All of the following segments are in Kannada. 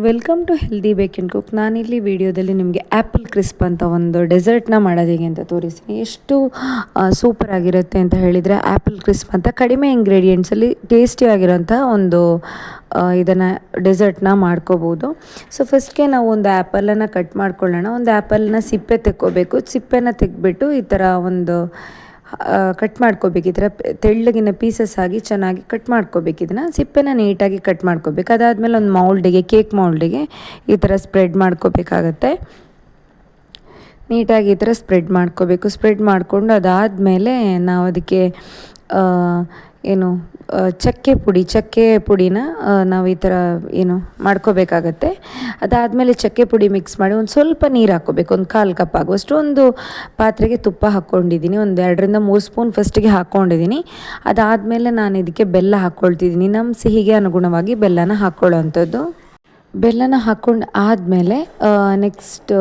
ವೆಲ್ಕಮ್ ಟು ಹೆಲ್ದಿ ಬೇಕ್ ಆ್ಯಂಡ್ ಕುಕ್. ನಾನಿಲ್ಲಿ ವಿಡಿಯೋದಲ್ಲಿ ನಿಮಗೆ ಆ್ಯಪಲ್ ಕ್ರಿಸ್ಪ್ ಅಂತ ಒಂದು ಡೆಸರ್ಟ್ನ ಮಾಡೋದು ಹೇಗೆ ಅಂತ ತೋರಿಸ್ತೀನಿ. ಎಷ್ಟು ಸೂಪರ್ ಆಗಿರುತ್ತೆ ಅಂತ ಹೇಳಿದರೆ, ಆ್ಯಪಲ್ ಕ್ರಿಸ್ಪ್ ಅಂತ ಕಡಿಮೆ ಇಂಗ್ರೀಡಿಯೆಂಟ್ಸಲ್ಲಿ ಟೇಸ್ಟಿಯಾಗಿರೋಂಥ ಒಂದು ಇದನ್ನು ಡೆಸರ್ಟ್ನ ಮಾಡ್ಕೋಬೋದು. ಸೊ ಫಸ್ಟ್ಗೆ ನಾವು ಒಂದು ಆ್ಯಪಲನ್ನು ಕಟ್ ಮಾಡ್ಕೊಳ್ಳೋಣ. ಒಂದು ಆ್ಯಪಲ್ನ ಸಿಪ್ಪೆ ತೆಕ್ಕೋಬೇಕು. ಸಿಪ್ಪೆನ ತೆಗೆದ್ಬಿಟ್ಟು ಈ ಥರ ಒಂದು ಕಟ್ ಮಾಡ್ಕೋಬೇಕು. ಈ ಥರ ತೆಳ್ಳಗಿನ ಪೀಸಸ್ ಆಗಿ ಚೆನ್ನಾಗಿ ಕಟ್ ಮಾಡ್ಕೋಬೇಕು. ಇದನ್ನು ಸಿಪ್ಪೆನ ನೀಟಾಗಿ ಕಟ್ ಮಾಡ್ಕೋಬೇಕು. ಅದಾದಮೇಲೆ ಒಂದು ಮೌಲ್ಡಿಗೆ, ಕೇಕ್ ಮೌಲ್ಡಿಗೆ ಈ ಥರ ಸ್ಪ್ರೆಡ್ ಮಾಡ್ಕೋಬೇಕಾಗತ್ತೆ. ನೀಟಾಗಿ ಈ ಥರ ಸ್ಪ್ರೆಡ್ ಮಾಡ್ಕೋಬೇಕು. ಸ್ಪ್ರೆಡ್ ಮಾಡಿಕೊಂಡು ಅದಾದಮೇಲೆ ನಾವು ಅದಕ್ಕೆ ಚಕ್ಕೆ ಪುಡಿನ ನಾವು ಈ ಥರ ಮಾಡ್ಕೋಬೇಕಾಗತ್ತೆ. ಅದಾದಮೇಲೆ ಚಕ್ಕೆ ಪುಡಿ ಮಿಕ್ಸ್ ಮಾಡಿ ಒಂದು ಸ್ವಲ್ಪ ನೀರು ಹಾಕ್ಕೋಬೇಕು. ಒಂದು 1/4 ಕಪ್ ಆಗುವಷ್ಟು. ಒಂದು ಪಾತ್ರೆಗೆ ತುಪ್ಪ ಹಾಕ್ಕೊಂಡಿದ್ದೀನಿ. ಒಂದು 2-3 ಸ್ಪೂನ್ ಫಸ್ಟಿಗೆ ಹಾಕ್ಕೊಂಡಿದ್ದೀನಿ. ಅದಾದಮೇಲೆ ನಾನು ಇದಕ್ಕೆ ಬೆಲ್ಲ ಹಾಕ್ಕೊಳ್ತಿದ್ದೀನಿ. ನಮ್ಮ ಸಿಹಿಗೆ ಅನುಗುಣವಾಗಿ ಬೆಲ್ಲನ ಹಾಕ್ಕೊಳ್ಳೋ ಅಂಥದ್ದು. ಬೆಲ್ಲನ ಹಾಕ್ಕೊಂಡು ಆದಮೇಲೆ ನೆಕ್ಸ್ಟ್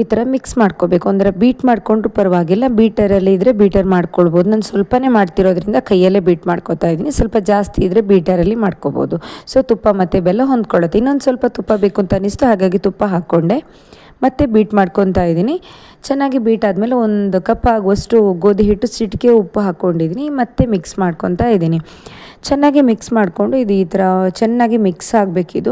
ಈ ಥರ ಮಿಕ್ಸ್ ಮಾಡ್ಕೋಬೇಕು. ಅಂದರೆ ಬೀಟ್ ಮಾಡಿಕೊಂಡ್ರೂ ಪರವಾಗಿಲ್ಲ, ಬೀಟರಲ್ಲಿ ಇದ್ದರೆ ಬೀಟರ್ ಮಾಡ್ಕೊಳ್ಬೋದು. ನಾನು ಸ್ವಲ್ಪನೇ ಮಾಡ್ತಿರೋದ್ರಿಂದ ಕೈಯಲ್ಲೇ ಬೀಟ್ ಮಾಡ್ಕೊತಾ ಇದ್ದೀನಿ. ಸ್ವಲ್ಪ ಜಾಸ್ತಿ ಇದ್ದರೆ ಬೀಟರಲ್ಲಿ ಮಾಡ್ಕೋಬೋದು. ಸೊ ತುಪ್ಪ ಮತ್ತು ಬೆಲ್ಲ ಹೊಂದ್ಕೊಳ್ಳುತ್ತೆ. ಇನ್ನೊಂದು ಸ್ವಲ್ಪ ತುಪ್ಪ ಬೇಕು ಅಂತ ಅನ್ನಿಸ್ತು, ಹಾಗಾಗಿ ತುಪ್ಪ ಹಾಕ್ಕೊಂಡೆ. ಮತ್ತು ಬೀಟ್ ಮಾಡ್ಕೊತಾ ಇದ್ದೀನಿ. ಚೆನ್ನಾಗಿ ಬೀಟ್ ಆದಮೇಲೆ 1 ಕಪ್ ಆಗುವಷ್ಟು ಗೋಧಿ ಹಿಟ್ಟು, ಚಿಟಿಕೆ ಉಪ್ಪು ಹಾಕ್ಕೊಂಡಿದ್ದೀನಿ. ಮತ್ತು ಮಿಕ್ಸ್ ಮಾಡ್ಕೊತಾ ಇದ್ದೀನಿ. ಚೆನ್ನಾಗಿ ಮಿಕ್ಸ್ ಮಾಡಿಕೊಂಡು ಇದು ಈ ಥರ ಚೆನ್ನಾಗಿ ಮಿಕ್ಸ್ ಆಗಬೇಕಿದು.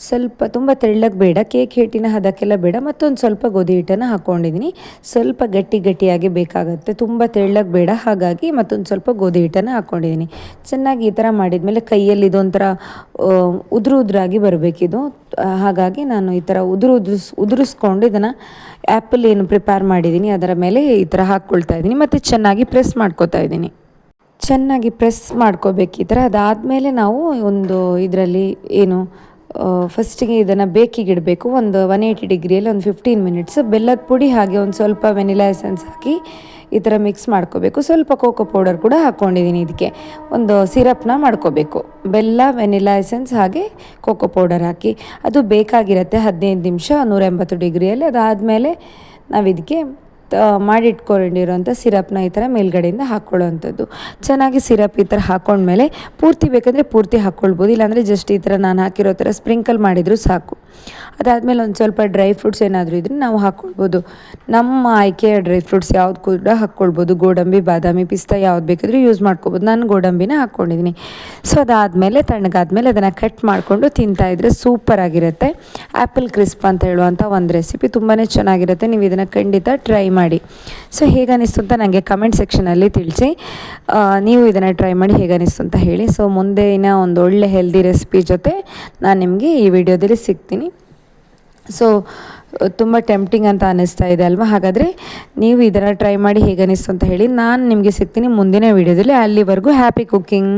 ಸ್ವಲ್ಪ ತುಂಬ ತೆಳ್ಳಗೆ ಬೇಡ, ಕೇಕ್ ಹಿಟ್ಟಿನ ಹದಕ್ಕೆಲ್ಲ ಬೇಡ. ಮತ್ತೊಂದು ಸ್ವಲ್ಪ ಗೋಧಿ ಹಿಟ್ಟನ್ನು ಹಾಕ್ಕೊಂಡಿದ್ದೀನಿ. ಸ್ವಲ್ಪ ಗಟ್ಟಿಯಾಗಿ ಬೇಕಾಗುತ್ತೆ, ತುಂಬ ತೆಳ್ಳಗೆ ಬೇಡ. ಹಾಗಾಗಿ ಮತ್ತೊಂದು ಸ್ವಲ್ಪ ಗೋಧಿ ಹಿಟ್ಟನ್ನು ಹಾಕ್ಕೊಂಡಿದ್ದೀನಿ. ಚೆನ್ನಾಗಿ ಈ ಥರ ಮಾಡಿದ್ಮೇಲೆ ಕೈಯಲ್ಲಿ ಇದೊಂಥರ ಉದುರಾಗಿ ಬರಬೇಕಿದು. ಹಾಗಾಗಿ ನಾನು ಈ ಥರ ಉದುರಿಸ್ಕೊಂಡು ಇದನ್ನು ಆ್ಯಪಲ್ ಏನು ಪ್ರಿಪೇರ್ ಮಾಡಿದ್ದೀನಿ ಅದರ ಮೇಲೆ ಈ ಥರ ಹಾಕ್ಕೊಳ್ತಾ ಇದ್ದೀನಿ. ಮತ್ತು ಚೆನ್ನಾಗಿ ಪ್ರೆಸ್ ಮಾಡ್ಕೊತಾ ಇದ್ದೀನಿ. ಚೆನ್ನಾಗಿ ಪ್ರೆಸ್ ಮಾಡ್ಕೋಬೇಕು ಈ ಥರ. ಅದಾದಮೇಲೆ ನಾವು ಒಂದು ಇದರಲ್ಲಿ ಫಸ್ಟಿಗೆ ಇದನ್ನು ಬೇಕಿಗೆ ಇಡಬೇಕು. ಒಂದು 180 ಡಿಗ್ರಿಯಲ್ಲಿ ಒಂದು 15 ಮಿನಿಟ್ಸ್. ಬೆಲ್ಲದ ಪುಡಿ ಹಾಗೆ ಒಂದು ಸ್ವಲ್ಪ ವೆನಿಲಾ ಎಸೆನ್ಸ್ ಹಾಕಿ ಈ ಥರ ಮಿಕ್ಸ್ ಮಾಡ್ಕೋಬೇಕು. ಸ್ವಲ್ಪ ಕೋಕೋ ಪೌಡರ್ ಕೂಡ ಹಾಕ್ಕೊಂಡಿದ್ದೀನಿ. ಇದಕ್ಕೆ ಒಂದು ಸಿರಪ್ನ ಮಾಡ್ಕೋಬೇಕು. ಬೆಲ್ಲ, ವೆನಿಲಾ ಎಸೆನ್ಸ್ ಹಾಗೆ ಕೋಕೋ ಪೌಡರ್ ಹಾಕಿ ಅದು ಬೇಕಾಗಿರುತ್ತೆ 15 ನಿಮಿಷ 180 ಡಿಗ್ರಿಯಲ್ಲಿ. ಅದಾದಮೇಲೆ ನಾವು ಇದಕ್ಕೆ ಮಾಡಿಟ್ಕೊಂಡಿರೋಂಥ ಸಿರಪ್ನ ಈ ಥರ ಮೇಲ್ಗಡೆಯಿಂದ ಹಾಕ್ಕೊಳ್ಳೋವಂಥದ್ದು. ಚೆನ್ನಾಗಿ ಸಿರಪ್ ಈ ಥರ ಹಾಕ್ಕೊಂಡ್ಮೇಲೆ ಪೂರ್ತಿ ಬೇಕಂದರೆ ಪೂರ್ತಿ ಹಾಕ್ಕೊಳ್ಬೋದು, ಇಲ್ಲಾಂದರೆ ಜಸ್ಟ್ ಈ ಥರ ನಾನು ಹಾಕಿರೋ ಥರ ಸ್ಪ್ರಿಂಕಲ್ ಮಾಡಿದರೂ ಸಾಕು. ಅದಾದಮೇಲೆ ಒಂದು ಸ್ವಲ್ಪ ಡ್ರೈ ಫ್ರೂಟ್ಸ್ ಏನಾದರೂ ಇದ್ದರೆ ನಾವು ಹಾಕ್ಕೊಳ್ಬೋದು. ನಮ್ಮ ಆಯ್ಕೆಯ ಡ್ರೈ ಫ್ರೂಟ್ಸ್ ಯಾವ್ದು ಕೂಡ ಹಾಕ್ಕೊಳ್ಬೋದು. ಗೋಡಂಬಿ, ಬಾದಾಮಿ, ಪಿಸ್ತಾ ಯಾವ್ದು ಬೇಕಾದರೂ ಯೂಸ್ ಮಾಡ್ಕೊಬೋದು. ನಾನು ಗೋಡಂಬಿನ ಹಾಕ್ಕೊಂಡಿದ್ದೀನಿ. ಸೊ ಅದಾದಮೇಲೆ ತಣ್ಣಗಾದ್ಮೇಲೆ ಅದನ್ನು ಕಟ್ ಮಾಡಿಕೊಂಡು ತಿಂತಾಯಿದ್ರೆ ಸೂಪರಾಗಿರುತ್ತೆ. ಆ್ಯಪಲ್ ಕ್ರಿಸ್ಪ್ ಅಂತ ಹೇಳುವಂಥ ಒಂದು ರೆಸಿಪಿ ತುಂಬಾ ಚೆನ್ನಾಗಿರುತ್ತೆ. ನೀವು ಇದನ್ನು ಖಂಡಿತ ಟ್ರೈ ಮಾಡಿ. ಸೊ ಹೇಗನ್ನಿಸ್ತು ಅಂತ ನನಗೆ ಕಮೆಂಟ್ ಸೆಕ್ಷನಲ್ಲಿ ತಿಳಿಸಿ. ನೀವು ಇದನ್ನು ಟ್ರೈ ಮಾಡಿ ಹೇಗನ್ನಿಸ್ತು ಅಂತ ಹೇಳಿ. ಸೊ ಮುಂದಿನ ಒಂದು ಒಳ್ಳೆ ಹೆಲ್ದಿ ರೆಸಿಪಿ ಜೊತೆ ನಾನು ನಿಮಗೆ ಈ ವಿಡಿಯೋದಲ್ಲಿ ಸಿಗ್ತೀನಿ. ಸೊ ತುಂಬ ಟೆಂಪ್ಟಿಂಗ್ ಅಂತ ಅನ್ನಿಸ್ತಾ ಇದೆ ಅಲ್ವಾ? ಹಾಗಾದರೆ ನೀವು ಇದನ್ನು ಟ್ರೈ ಮಾಡಿ ಹೇಗನ್ನಿಸ್ತು ಅಂತ ಹೇಳಿ. ನಾನು ನಿಮಗೆ ಸಿಗ್ತೀನಿ ಮುಂದಿನ ವಿಡಿಯೋದಲ್ಲಿ. ಅಲ್ಲಿವರೆಗೂ ಹ್ಯಾಪಿ ಕುಕ್ಕಿಂಗ್.